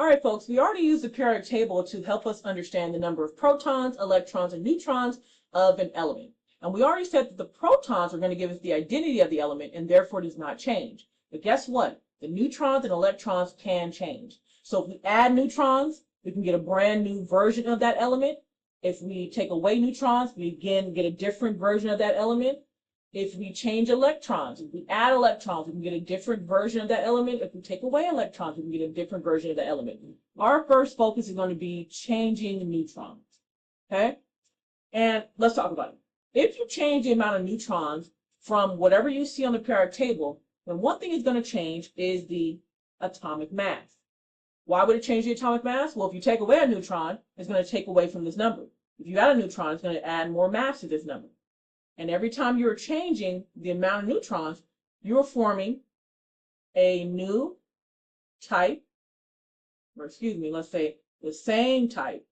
All right, folks, we already used the periodic table to help us understand the number of protons, electrons, and neutrons of an element. And we already said that the protons are going to give us the identity of the element and therefore does not change. But guess what? The neutrons and electrons can change. So if we add neutrons, we can get a brand new version of that element. If we take away neutrons, we again get a different version of that element. If we change electrons, if we add electrons, we can get a different version of that element. If we take away electrons, we can get a different version of the element. Our first focus is going to be changing neutrons. Okay? And let's talk about it. If you change the amount of neutrons from whatever you see on the periodic table, then one thing is going to change is the atomic mass. Why would it change the atomic mass? Well, if you take away a neutron, it's going to take away from this number. If you add a neutron, it's going to add more mass to this number. And every time you're changing the amount of neutrons, you're forming a new type, or excuse me, let's say the same type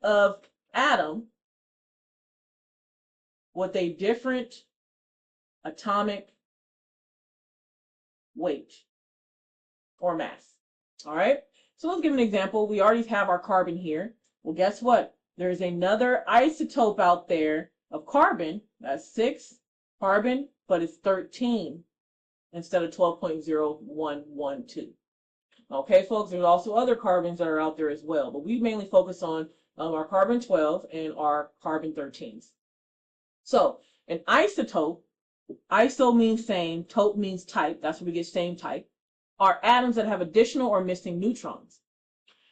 of atom with a different atomic weight or mass. All right, so let's give an example. We already have our carbon here. Well, guess what? There's another isotope out there of carbon. That's 6 carbon, but it's 13 instead of 12.0112. Okay, folks, there's also other carbons that are out there as well, but we mainly focus on our carbon 12 and our carbon 13s. So an isotope, iso means same, tope means type, that's where we get same type, are atoms that have additional or missing neutrons.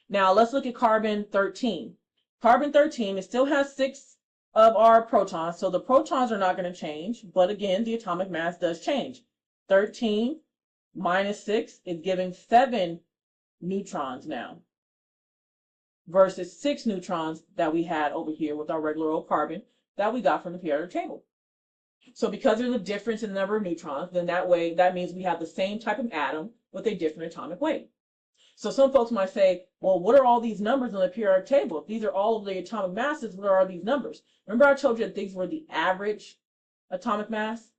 Now let's look at carbon 13. Carbon 13, it still has 6 of our protons, so the protons are not going to change, but again, the atomic mass does change. 13 minus 6 is giving 7 neutrons now, versus 6 neutrons that we had over here with our regular old carbon that we got from the periodic table. So because there's a difference in the number of neutrons, then that means we have the same type of atom with a different atomic weight. So some folks might say, well, what are all these numbers on the periodic table? If these are all of the atomic masses, what are these numbers? Remember I told you that these were the average atomic mass?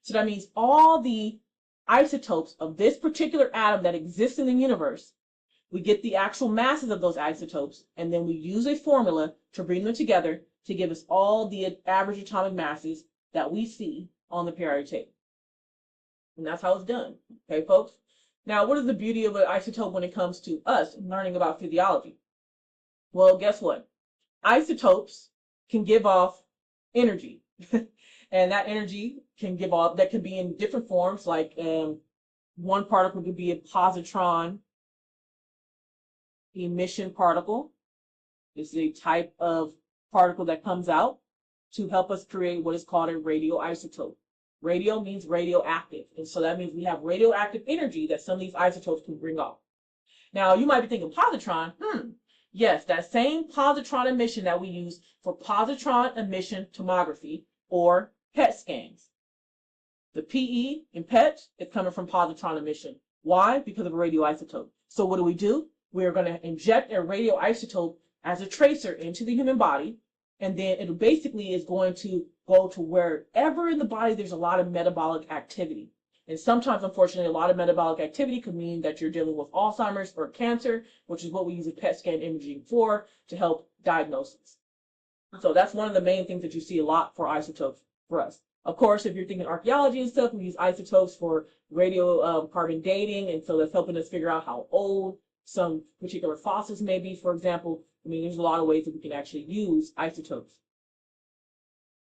So that means all the isotopes of this particular atom that exists in the universe, we get the actual masses of those isotopes, and then we use a formula to bring them together to give us all the average atomic masses that we see on the periodic table. And that's how it's done. Okay, folks? Now, what is the beauty of an isotope when it comes to us learning about physiology? Well, guess what? Isotopes can give off energy. And that energy can give off, that could be in different forms, like one particle could be a positron emission particle. It's a type of particle that comes out to help us create what is called a radioisotope. Radio means radioactive, and so that means we have radioactive energy that some of these isotopes can bring off. Now, you might be thinking positron. Yes, that same positron emission that we use for positron emission tomography or PET scans. The PE in PET is coming from positron emission. Why? Because of a radioisotope. So what do? We're going to inject a radioisotope as a tracer into the human body, and then it basically is going to go to wherever in the body there's a lot of metabolic activity. And sometimes, unfortunately, a lot of metabolic activity could mean that you're dealing with Alzheimer's or cancer, which is what we use a PET scan imaging for to help diagnosis. So that's one of the main things that you see a lot for isotopes for us. Of course, if you're thinking archaeology and stuff, we use isotopes for radiocarbon dating, and so that's helping us figure out how old some particular fossils may be, for example. I mean, there's a lot of ways that we can actually use isotopes.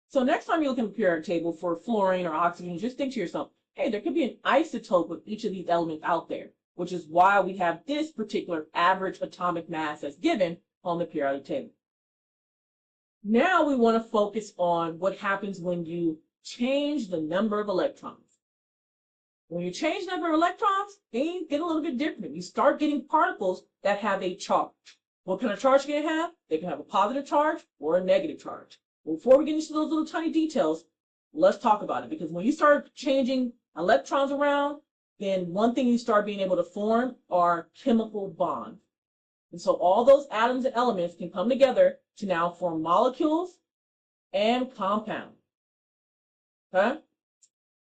So next time you look at the periodic table for fluorine or oxygen, just think to yourself, hey, there could be an isotope with each of these elements out there, which is why we have this particular average atomic mass that's given on the periodic table. Now we want to focus on what happens when you change the number of electrons. When you change the number of electrons, things get a little bit different. You start getting particles that have a charge. What kind of charge can they have? They can have a positive charge or a negative charge. Before we get into those little tiny details, let's talk about it, because when you start changing electrons around, then one thing you start being able to form are chemical bonds. And so all those atoms and elements can come together to now form molecules and compounds. Okay?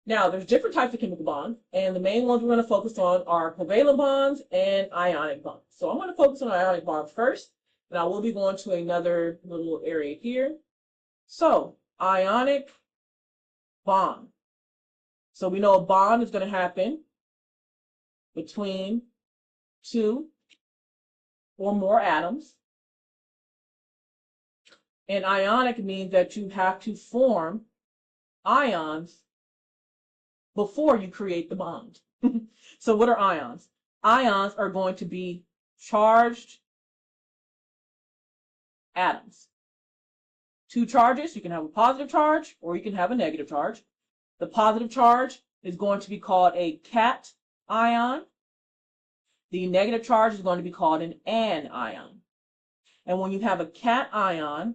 Now, there's different types of chemical bonds, and the main ones we're going to focus on are covalent bonds and ionic bonds. So I'm going to focus on ionic bonds first, and I will be going to another little area here. So, ionic bond. So we know a bond is going to happen between two or more atoms. And ionic means that you have to form ions before you create the bond. So what are ions? Ions are going to be charged atoms. Two charges, you can have a positive charge or you can have a negative charge. The positive charge is going to be called a cation. The negative charge is going to be called an anion. And when you have a cation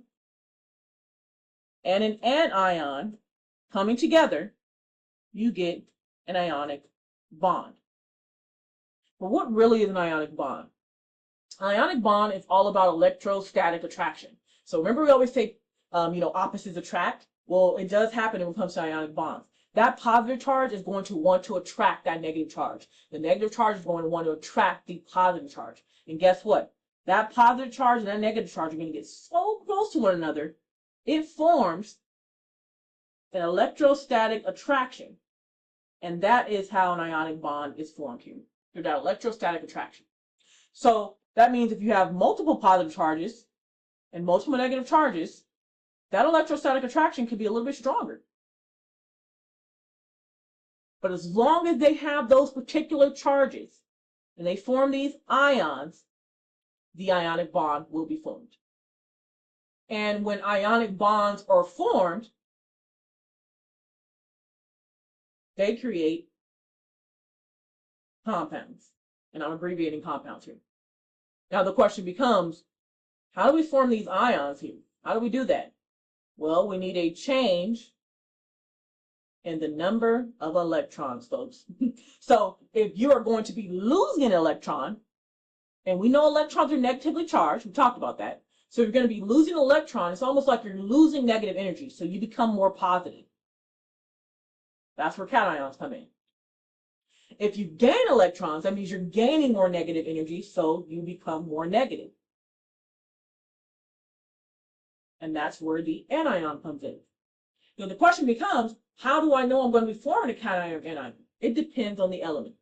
and an anion coming together, you get an ionic bond. But what really is an ionic bond? An ionic bond is all about electrostatic attraction. So remember we always say, opposites attract? Well, it does happen when it comes to ionic bonds. That positive charge is going to want to attract that negative charge. The negative charge is going to want to attract the positive charge. And guess what? That positive charge and that negative charge are going to get so close to one another, it forms an electrostatic attraction. And that is how an ionic bond is formed here, through that electrostatic attraction. So that means if you have multiple positive charges and multiple negative charges, that electrostatic attraction could be a little bit stronger. But as long as they have those particular charges and they form these ions, the ionic bond will be formed. And when ionic bonds are formed, they create compounds. And I'm abbreviating compounds here. Now the question becomes, how do we form these ions here? How do we do that? Well, we need a change in the number of electrons, folks. So if you are going to be losing an electron, and we know electrons are negatively charged, we talked about that. So if you're going to be losing an electron, it's almost like you're losing negative energy, so you become more positive. That's where cations come in. If you gain electrons, that means you're gaining more negative energy, so you become more negative. And that's where the anion comes in. Now the question becomes, how do I know I'm going to be forming a cation or anion? It depends on the element.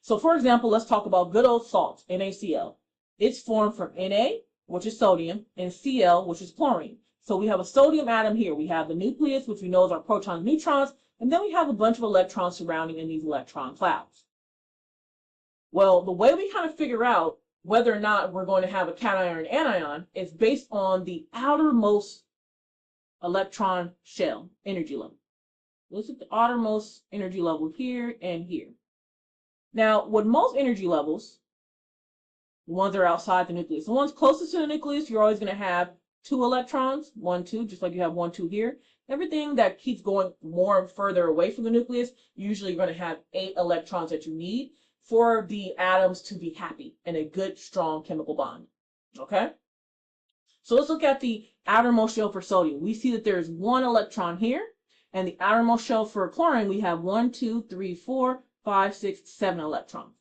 So for example, let's talk about good old salt, NaCl. It's formed from Na, which is sodium, and Cl, which is chlorine. So we have a sodium atom here. We have the nucleus, which we know is our protons and neutrons, and then we have a bunch of electrons surrounding in these electron clouds. Well, the way we kind of figure out whether or not we're going to have a cation or an anion is based on the outermost electron shell energy level. Look at the outermost energy level here and here. Now, with most energy levels, the ones that are outside the nucleus, the ones closest to the nucleus, you're always going to have 2 electrons, 1, 2, just like you have 1, 2 here. Everything that keeps going more and further away from the nucleus, usually you're going to have 8 electrons that you need for the atoms to be happy in a good, strong chemical bond. Okay? So let's look at the outermost shell for sodium. We see that there's 1 electron here, and the outermost shell for chlorine, we have 1, 2, 3, 4, 5, 6, 7 electrons.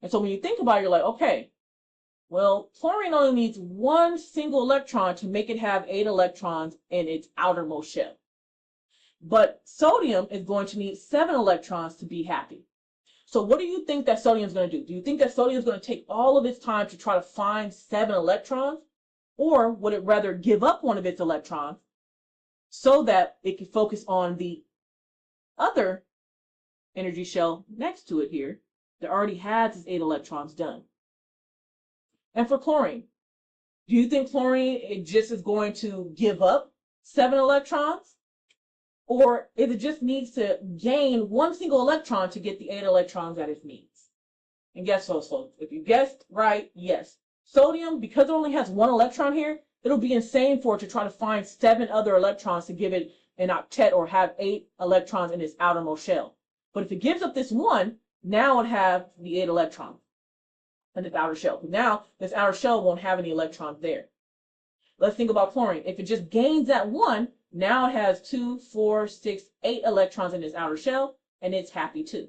And so when you think about it, you're like, okay, well, chlorine only needs 1 single electron to make it have 8 electrons in its outermost shell. But sodium is going to need 7 electrons to be happy. So what do you think that sodium is going to do? Do you think that sodium is going to take all of its time to try to find 7 electrons? Or would it rather give up one of its electrons so that it can focus on the other energy shell next to it here that already has its 8 electrons done? And for chlorine, do you think chlorine it just is going to give up 7 electrons? Or if it just needs to gain 1 single electron to get the 8 electrons that it needs? And guess what, folks? If you guessed right, yes. Sodium, because it only has 1 electron here, it'll be insane for it to try to find 7 other electrons to give it an octet or have 8 electrons in its outermost shell. But if it gives up this 1, now it have the 8 electrons in its outer shell. Now this outer shell won't have any electrons there. Let's think about chlorine. If it just gains that 1, Now it has 2, 4, 6, 8 electrons in its outer shell, and it's happy too.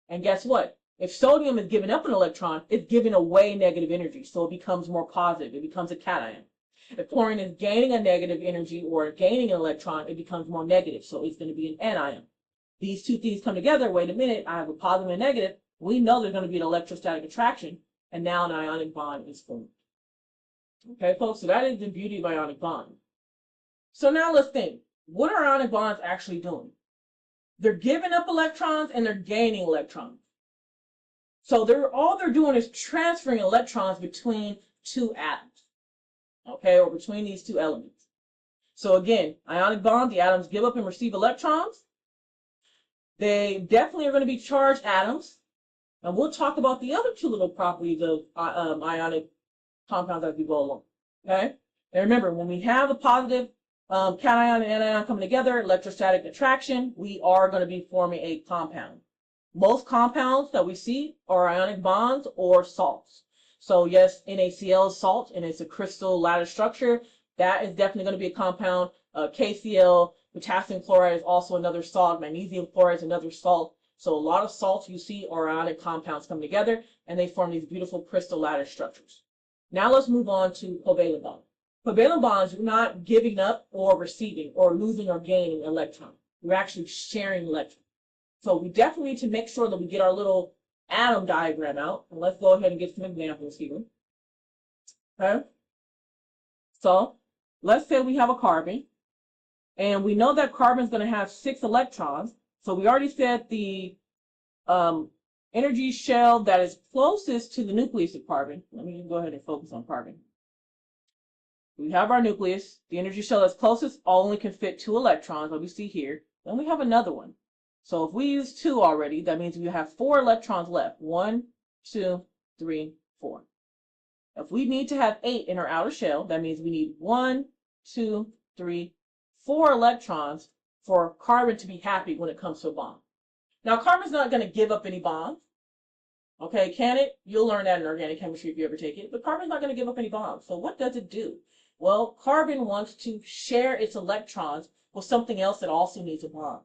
And guess what? If sodium is giving up an electron, it's giving away negative energy, so it becomes more positive. It becomes a cation. If chlorine is gaining a negative energy or gaining an electron, it becomes more negative, so it's going to be an anion. These two things come together. Wait a minute, I have a positive and negative. We know there's going to be an electrostatic attraction, and now an ionic bond is formed. Okay, folks, so that is the beauty of ionic bond. So now let's think. What are ionic bonds actually doing? They're giving up electrons and they're gaining electrons. So all they're doing is transferring electrons between two atoms, okay, or between these two elements. So again, ionic bond, the atoms give up and receive electrons. They definitely are going to be charged atoms. And we'll talk about the other two little properties of ionic compounds as we go along, okay? And remember, when we have a positive cation and anion coming together, electrostatic attraction, we are going to be forming a compound. Most compounds that we see are ionic bonds or salts. So yes, NaCl is salt, and it's a crystal lattice structure. That is definitely going to be a compound. KCl, potassium chloride, is also another salt. Magnesium chloride is another salt. So a lot of salts you see are ionic compounds coming together, and they form these beautiful crystal lattice structures. Now let's move on to covalent bonds. Covalent bonds, you're not giving up or receiving or losing or gaining electrons. You're actually sharing electrons. So we definitely need to make sure that we get our little atom diagram out. And let's go ahead and get some examples here. Okay. So let's say we have a carbon, and we know that carbon is going to have 6 electrons. So we already said the energy shell that is closest to the nucleus of carbon. Let me go ahead and focus on carbon. We have our nucleus. The energy shell that's closest only can fit 2 electrons, like we see here. Then we have another one. So if we use 2 already, that means we have 4 electrons left. 1, 2, 3, 4. If we need to have 8 in our outer shell, that means we need 1, 2, 3, 4 electrons for carbon to be happy when it comes to a bond. Now, carbon's not going to give up any bonds. Okay, can it? You'll learn that in organic chemistry if you ever take it. But carbon's not going to give up any bonds. So what does it do? Well, carbon wants to share its electrons with something else that also needs a bond.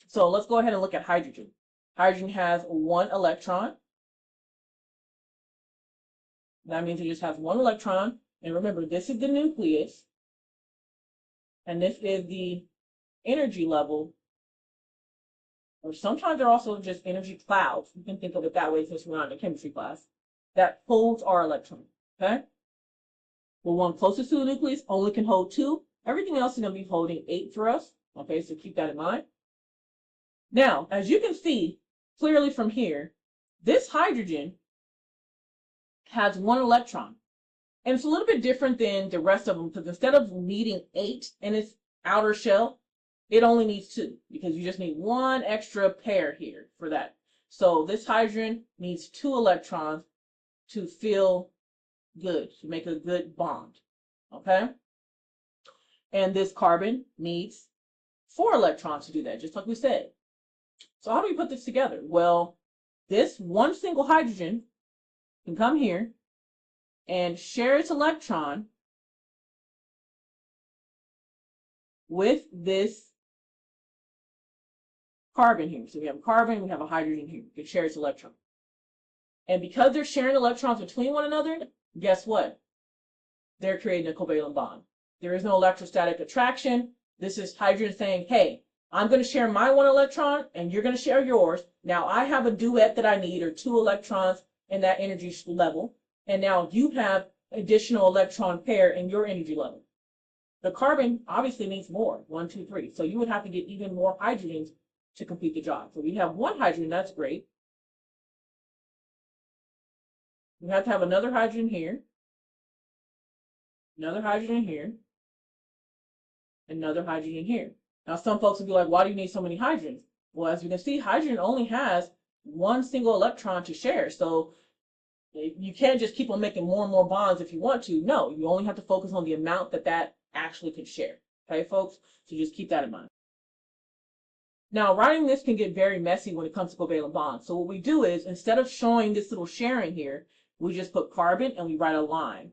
So let's go ahead and look at hydrogen. Hydrogen has 1 electron. That means it just has 1 electron. And remember, this is the nucleus. And this is the energy level. Or sometimes they're also just energy clouds. You can think of it that way since we're not in a chemistry class. That holds our electron. Okay? The one closest to the nucleus only can hold 2. Everything else is going to be holding 8 for us. Okay, so keep that in mind. Now, as you can see clearly from here, this hydrogen has 1 electron. And it's a little bit different than the rest of them, because instead of needing 8 in its outer shell, it only needs 2, because you just need 1 extra pair here for that. So this hydrogen needs 2 electrons to feel good, to make a good bond. Okay? And this carbon needs 4 electrons to do that, just like we said. So how do we put this together? Well, this one single hydrogen can come here and share its electron with this carbon here. So we have a carbon, we have a hydrogen here. It can share its electron. And because they're sharing electrons between one another, guess what? They're creating a covalent bond. There is no electrostatic attraction. This is hydrogen saying, hey, I'm going to share my 1 electron and you're going to share yours. Now I have a duet that I need, or 2 electrons in that energy level. And now you have additional electron pair in your energy level. The carbon obviously needs more, 1, 2, 3. So you would have to get even more hydrogens to complete the job. So we have 1 hydrogen, that's great. We have to have another hydrogen here, another hydrogen here, another hydrogen here. Now some folks will be like, why do you need so many hydrogens? Well, as you can see, hydrogen only has 1 single electron to share. So you can't just keep on making more and more bonds if you want to. No, you only have to focus on the amount that actually can share. Okay, folks? So just keep that in mind. Now, writing this can get very messy when it comes to covalent bonds. So what we do is, instead of showing this little sharing here, we just put carbon and we write a line.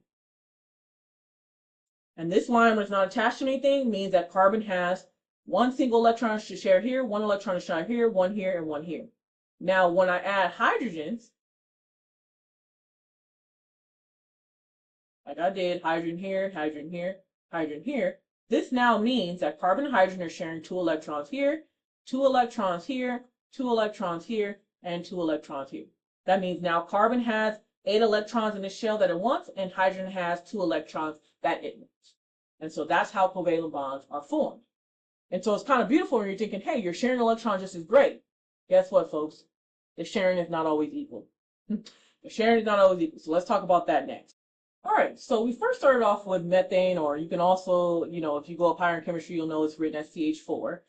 And this line, when it's not attached to anything, means that carbon has one single electron to share here, one electron to share here, one here, and one here. Now, when I add hydrogens, like I did, hydrogen here, hydrogen here, hydrogen here, this now means that carbon and hydrogen are sharing 2 electrons here, 2 electrons here, 2 electrons here, and 2 electrons here. That means now carbon has 8 electrons in the shell that it wants, and hydrogen has 2 electrons that it wants. And so that's how covalent bonds are formed. And so it's kind of beautiful when you're thinking, hey, you're sharing electrons just as great. Guess what, folks? The sharing is not always equal. The sharing is not always equal. So let's talk about that next. All right, so we first started off with methane, or you can also, if you go up higher in chemistry, you'll know it's written as CH4.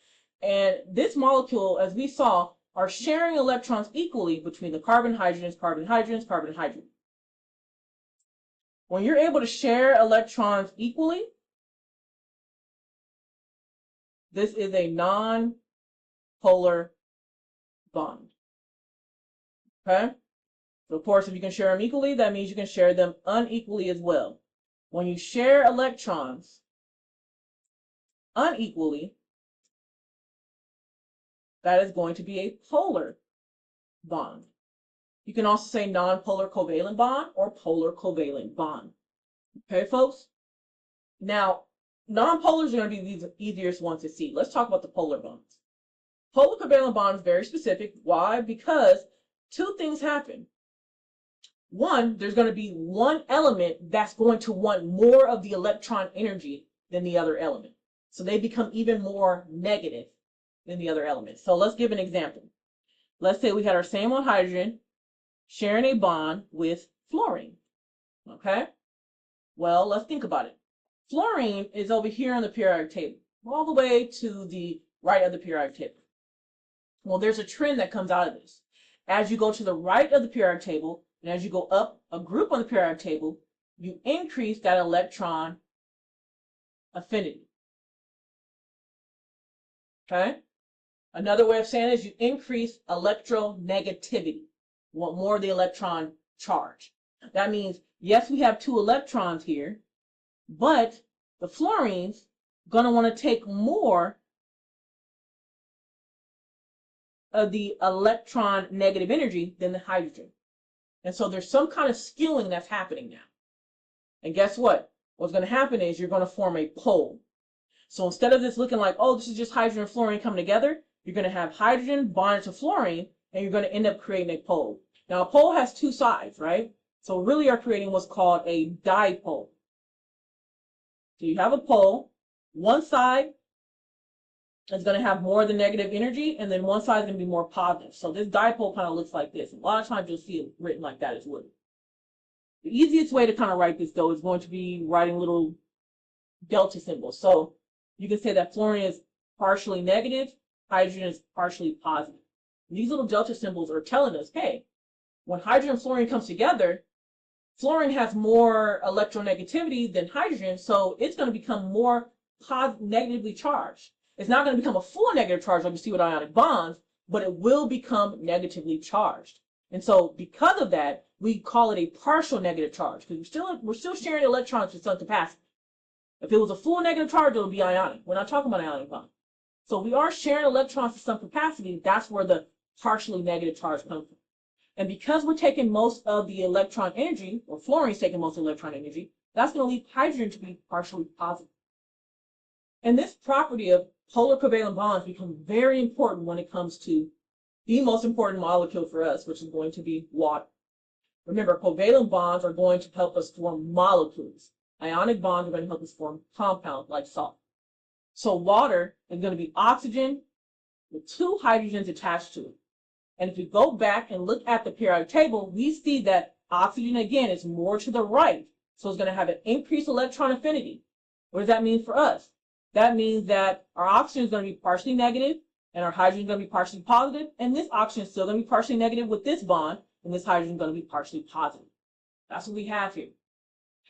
And this molecule, as we saw, are sharing electrons equally between the carbon, hydrogens, carbon, hydrogens, carbon, hydrogen. When you're able to share electrons equally, this is a non-polar bond. Okay? So of course, if you can share them equally, that means you can share them unequally as well. When you share electrons unequally, that is going to be a polar bond. You can also say non-polar covalent bond or polar covalent bond. Okay, folks? Now, non-polars are going to be the easiest ones to see. Let's talk about the polar bonds. Polar covalent bond is very specific. Why? Because 2 things happen. One, there's going to be one element that's going to want more of the electron energy than the other element. So they become even more negative than the other element. So let's give an example. Let's say we had our same old hydrogen sharing a bond with fluorine. Okay? Well, let's think about it. Fluorine is over here on the periodic table, all the way to the right of the periodic table. Well, there's a trend that comes out of this. As you go to the right of the periodic table, and as you go up a group on the periodic table, you increase that electron affinity. Okay? Another way of saying it is you increase electronegativity. You want more of the electron charge. That means, yes, we have 2 electrons here, but the fluorine's going to want to take more of the electron negative energy than the hydrogen. And so there's some kind of skewing that's happening now. And guess what? What's going to happen is you're going to form a pole. So instead of this looking like, oh, this is just hydrogen and fluorine coming together, you're going to have hydrogen bonded to fluorine, and you're going to end up creating a pole. Now, a pole has 2 sides, right? So really you're creating what's called a dipole. So you have a pole. One side is going to have more of the negative energy, and then one side is going to be more positive. So this dipole kind of looks like this. A lot of times you'll see it written like that as well. The easiest way to kind of write this, though, is going to be writing little delta symbols. So you can say that fluorine is partially negative, hydrogen is partially positive. And these little delta symbols are telling us, hey, when hydrogen and fluorine comes together, fluorine has more electronegativity than hydrogen, so it's going to become more negatively charged. It's not going to become a full negative charge like you see with ionic bonds, but it will become negatively charged. And so because of that, we call it a partial negative charge, because we're still sharing electrons with some capacity. If it was a full negative charge, it would be ionic. We're not talking about ionic bond. So we are sharing electrons to some capacity. That's where the partially negative charge comes from. And because we're taking most of the electron energy, or fluorine's taking most of the electron energy, that's going to leave hydrogen to be partially positive. And this property of polar covalent bonds becomes very important when it comes to the most important molecule for us, which is going to be water. Remember, covalent bonds are going to help us form molecules. Ionic bonds are going to help us form compounds like salt. So water is going to be oxygen with 2 hydrogens attached to it. And if you go back and look at the periodic table, we see that oxygen, again, is more to the right. So it's going to have an increased electron affinity. What does that mean for us? That means that our oxygen is going to be partially negative, and our hydrogen is going to be partially positive, and this oxygen is still going to be partially negative with this bond, and this hydrogen is going to be partially positive. That's what we have here.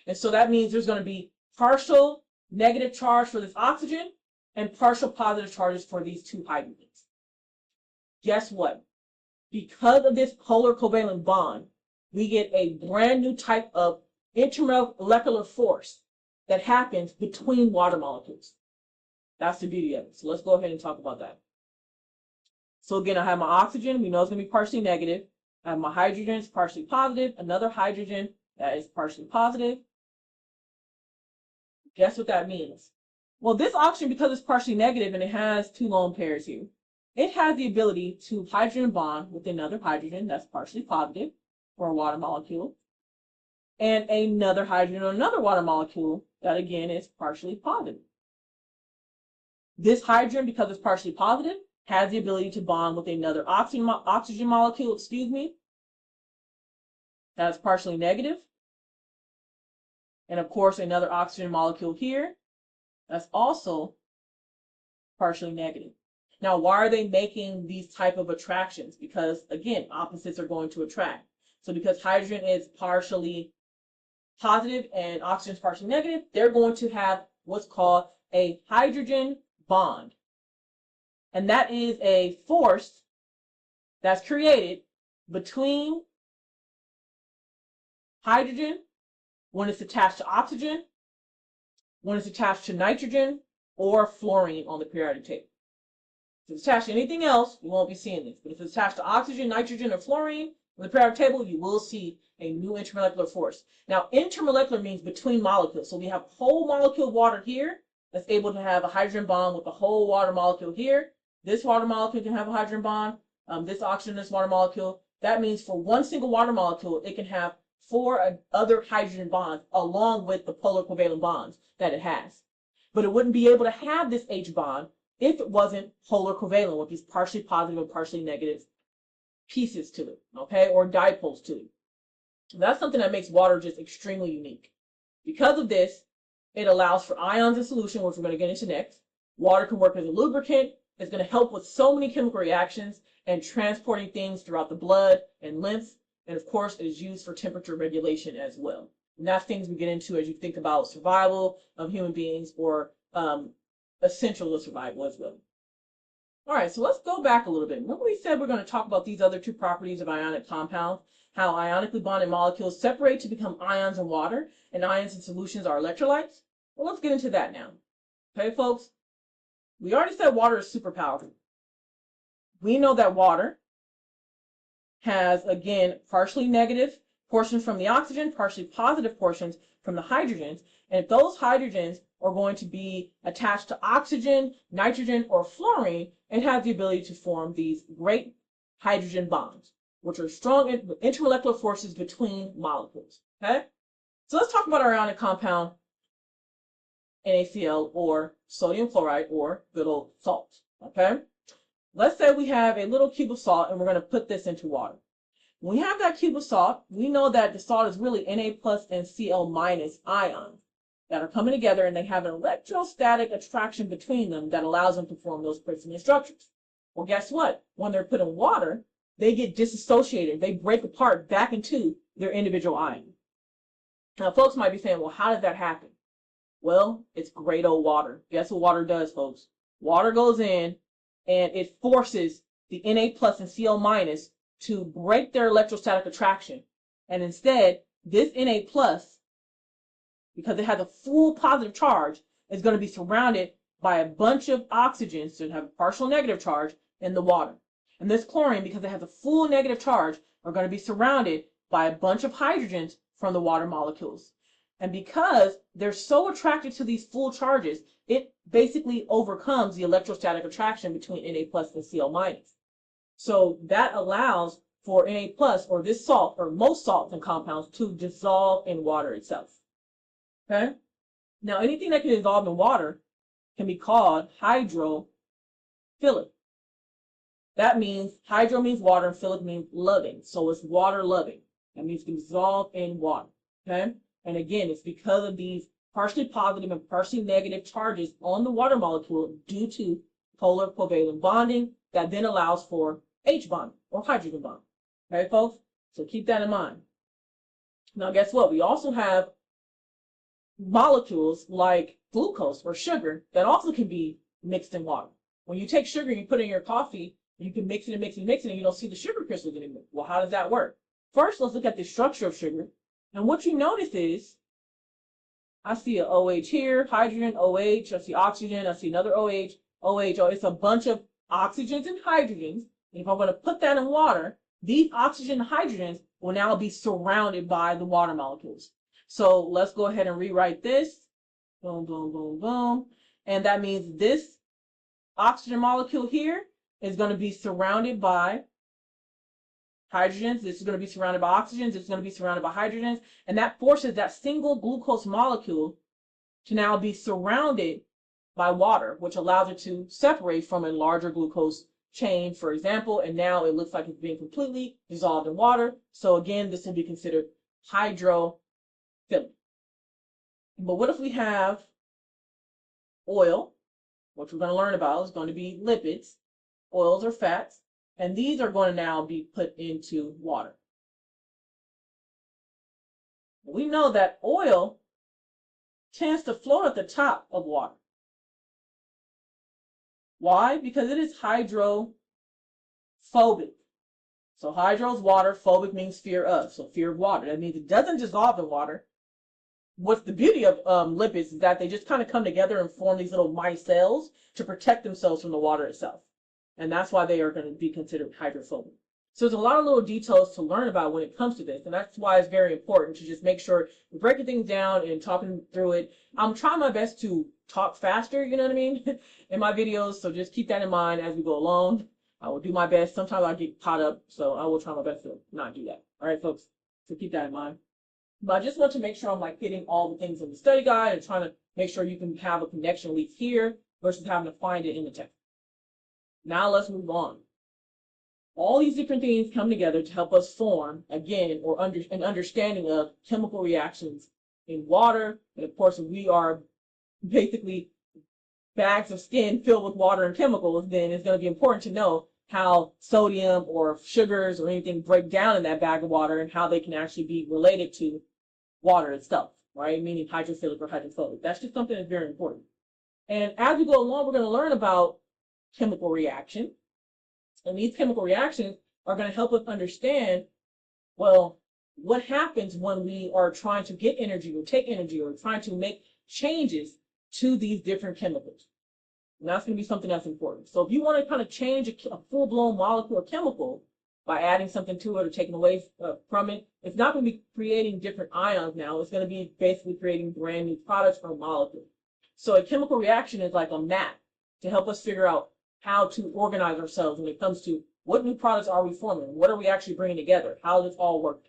And so that means there's going to be partial negative charge for this oxygen and partial positive charges for these 2 hydrogens. Guess what? Because of this polar covalent bond, we get a brand new type of intermolecular force that happens between water molecules. That's the beauty of it. So let's go ahead and talk about that. So again, I have my oxygen. We know it's going to be partially negative. I have my hydrogen, it's partially positive. Another hydrogen that is partially positive. Guess what that means? Well, this oxygen, because it's partially negative and it has two lone pairs here, it has the ability to hydrogen bond with another hydrogen that's partially positive for a water molecule, and another hydrogen or another water molecule that again is partially positive. This hydrogen, because it's partially positive, has the ability to bond with another oxygen molecule, that's partially negative. And of course, another oxygen molecule here, that's also partially negative. Now, why are they making these type of attractions? Because again, opposites are going to attract. So because hydrogen is partially positive and oxygen is partially negative, they're going to have what's called a hydrogen bond. And that is a force that's created between hydrogen when it's attached to oxygen, when it's attached to nitrogen, or fluorine on the periodic table. If it's attached to anything else, you won't be seeing this. But if it's attached to oxygen, nitrogen, or fluorine on the periodic table, you will see a new intermolecular force. Now, intermolecular means between molecules. So we have whole molecule of water here that's able to have a hydrogen bond with the whole water molecule here. This water molecule can have a hydrogen bond. This oxygen, this water molecule. That means for one single water molecule, it can have 4 other hydrogen bonds along with the polar covalent bonds that it has. But it wouldn't be able to have this H bond if it wasn't polar covalent with these partially positive and partially negative pieces to it, okay, or dipoles to it. And that's something that makes water just extremely unique. Because of this, it allows for ions in solution, which we're going to get into next. Water can work as a lubricant. It's going to help with so many chemical reactions and transporting things throughout the blood and lymph. And of course, it is used for temperature regulation as well. And that's things we get into as you think about survival of human beings or essential to survival as well. All right, so let's go back a little bit. Remember we said we're going to talk about these other 2 properties of ionic compounds, how ionically bonded molecules separate to become ions in water, and ions in solutions are electrolytes? Well, let's get into that now. Okay, folks? We already said water is super powerful. We know that water has, again, partially negative portions from the oxygen, partially positive portions from the hydrogens. And if those hydrogens are going to be attached to oxygen, nitrogen, or fluorine, it has the ability to form these great hydrogen bonds, which are strong intermolecular forces between molecules. Okay? So let's talk about our ionic compound, NaCl, or sodium chloride, or good old salt. Okay? Let's say we have a little cube of salt and we're going to put this into water. When we have that cube of salt, we know that the salt is really Na plus and Cl minus ions that are coming together, and they have an electrostatic attraction between them that allows them to form those crystalline structures. Well, guess what? When they're put in water, they get disassociated. They break apart back into their individual ions. Now, folks might be saying, well, how does that happen? Well, it's great old water. Guess what water does, folks? Water goes in and it forces the Na plus and Cl minus to break their electrostatic attraction. And instead, this Na plus, because it has a full positive charge, is going to be surrounded by a bunch of oxygens that have a partial negative charge in the water. And this chlorine, because it has a full negative charge, are going to be surrounded by a bunch of hydrogens from the water molecules. And because they're so attracted to these full charges, it basically overcomes the electrostatic attraction between Na plus and Cl minus. So that allows for Na plus, or this salt, or most salts and compounds, to dissolve in water itself. Okay? Now, anything that can dissolve in water can be called hydrophilic. That means hydro means water and philic means loving. So it's water loving. That means it can dissolve in water. Okay? And again, it's because of these partially positive and partially negative charges on the water molecule due to polar covalent bonding that then allows for H bond or hydrogen bond. Okay, folks? So keep that in mind. Now, guess what? We also have molecules like glucose or sugar that also can be mixed in water. When you take sugar and you put it in your coffee, you can mix it and mix it and mix it, and you don't see the sugar crystals anymore. Well, how does that work? First, let's look at the structure of sugar. And what you notice is I see an OH here, hydrogen, OH, I see oxygen, I see another OH, OH, oh, it's a bunch of oxygens and hydrogens. And if I'm going to put that in water, these oxygen and hydrogens will now be surrounded by the water molecules. So let's go ahead and rewrite this. Boom, boom, boom, boom. And that means this oxygen molecule here is going to be surrounded by hydrogens. This is going to be surrounded by oxygens. This is going to be surrounded by hydrogens. And that forces that single glucose molecule to now be surrounded by water, which allows it to separate from a larger glucose chain, for example. And now it looks like it's being completely dissolved in water. So again, this would be considered hydrophilic. But what if we have oil, which we're going to learn about is going to be lipids, oils or fats, and these are going to now be put into water. We know that oil tends to float at the top of water. Why? Because it is hydrophobic. So hydro is water, phobic means fear of, so fear of water. That means it doesn't dissolve in water. What's the beauty of lipids is that they just kind of come together and form these little micelles to protect themselves from the water itself. And that's why they are going to be considered hydrophobic. So there's a lot of little details to learn about when it comes to this. And that's why it's very important to just make sure we're breaking things down and talking through it. I'm trying my best to talk faster, you know what I mean, in my videos. So just keep that in mind as we go along. I will do my best. Sometimes I get caught up, so I will try my best to not do that. All right, folks. So keep that in mind. But I just want to make sure I'm like hitting all the things in the study guide and trying to make sure you can have a connection leaf here versus having to find it in the text. Now let's move on. All these different things come together to help us form, again, an understanding of chemical reactions in water. And of course, if we are basically bags of skin filled with water and chemicals, then it's going to be important to know how sodium or sugars or anything break down in that bag of water and how they can actually be related to water itself, right? Meaning hydrophilic or hydrophobic. That's just something that's very important. And as we go along, we're going to learn about chemical reaction. And these chemical reactions are going to help us understand, well, what happens when we are trying to get energy or take energy or trying to make changes to these different chemicals. And that's going to be something that's important. So if you want to kind of change a full-blown molecule or chemical by adding something to it or taking away from it, it's not going to be creating different ions now. It's going to be basically creating brand new products or molecules. So a chemical reaction is like a map to help us figure out how to organize ourselves when it comes to what new products are we forming, what are we actually bringing together, how does this all work.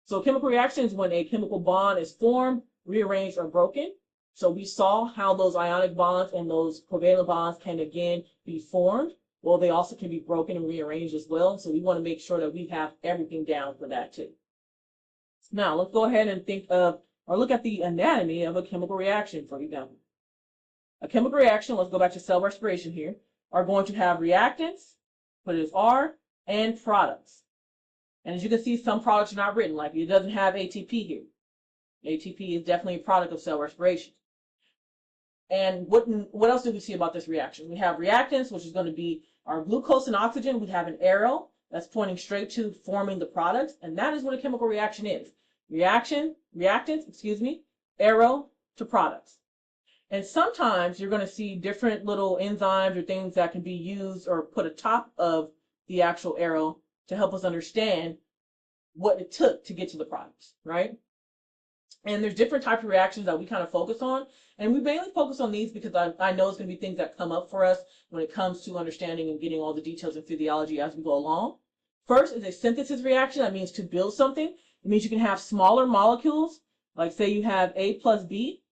So chemical reaction is when a chemical bond is formed, rearranged, or broken. So we saw how those ionic bonds and those covalent bonds can again be formed. Well, they also can be broken and rearranged as well. So we want to make sure that we have everything down for that too. Now let's go ahead and think of or look at the anatomy of a chemical reaction, for example. A chemical reaction, let's go back to cell respiration here, are going to have reactants, put it as R, and products. And as you can see, some products are not written, like it doesn't have ATP here. ATP is definitely a product of cell respiration. And what else do we see about this reaction? We have reactants, which is going to be our glucose and oxygen. We have an arrow that's pointing straight to forming the products, and that is what a chemical reaction is. Reactants, arrow to products. And sometimes you're going to see different little enzymes or things that can be used or put atop of the actual arrow to help us understand what it took to get to the products, right? And there's different types of reactions that we kind of focus on. And we mainly focus on these because I know it's going to be things that come up for us when it comes to understanding and getting all the details of physiology as we go along. First is a synthesis reaction. That means to build something. It means you can have smaller molecules, like say you have A plus B,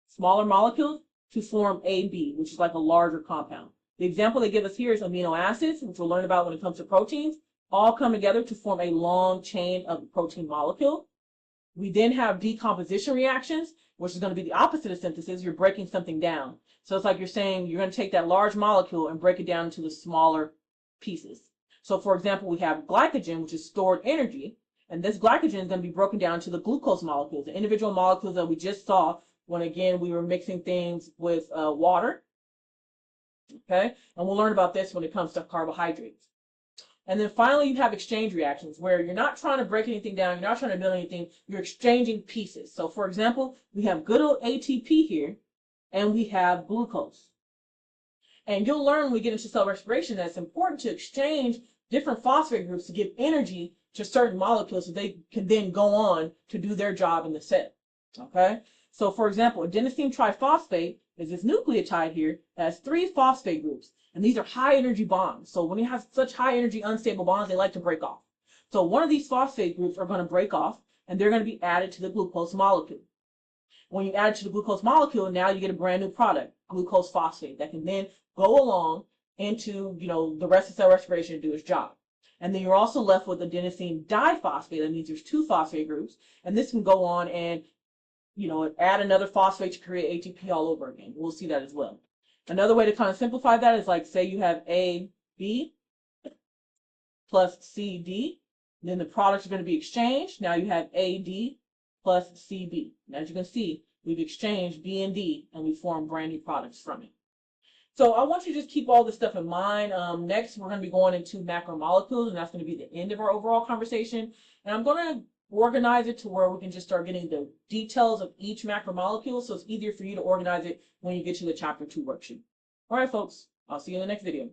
smaller molecules to form AB, which is like a larger compound. The example they give us here is amino acids, which we'll learn about when it comes to proteins, all come together to form a long chain of a protein molecule. We then have decomposition reactions, which is going to be the opposite of synthesis. You're breaking something down. So it's like you're saying you're going to take that large molecule and break it down into the smaller pieces. So for example, we have glycogen, which is stored energy. And this glycogen is going to be broken down to the glucose molecules, the individual molecules that we just saw when, again, we were mixing things with water. Okay? And we'll learn about this when it comes to carbohydrates. And then finally, you have exchange reactions where you're not trying to break anything down, you're not trying to build anything, you're exchanging pieces. So for example, we have good old ATP here, and we have glucose. And you'll learn when we get into cell respiration that it's important to exchange different phosphate groups to give energy to certain molecules so they can then go on to do their job in the cell. Okay? So for example, adenosine triphosphate is this nucleotide here that has 3 phosphate groups. And these are high energy bonds. So when you have such high energy unstable bonds, they like to break off. So one of these phosphate groups are going to break off, and they're going to be added to the glucose molecule. When you add it to the glucose molecule, now you get a brand new product, glucose phosphate, that can then go along into, the rest of cell respiration to do its job. And then you're also left with adenosine diphosphate. That means there's 2 phosphate groups, and this can go on and, add another phosphate to create ATP all over again. We'll see that as well. Another way to kind of simplify that is like, say you have AB plus CD, then the products are going to be exchanged. Now you have AD plus CB. And as you can see, we've exchanged B and D, and we formed brand new products from it. So I want you to just keep all this stuff in mind. Next, we're going to be going into macromolecules, and that's going to be the end of our overall conversation. And I'm going to organize it to where we can just start getting the details of each macromolecule, so it's easier for you to organize it when you get to the chapter 2 worksheet. All right, folks, I'll see you in the next video.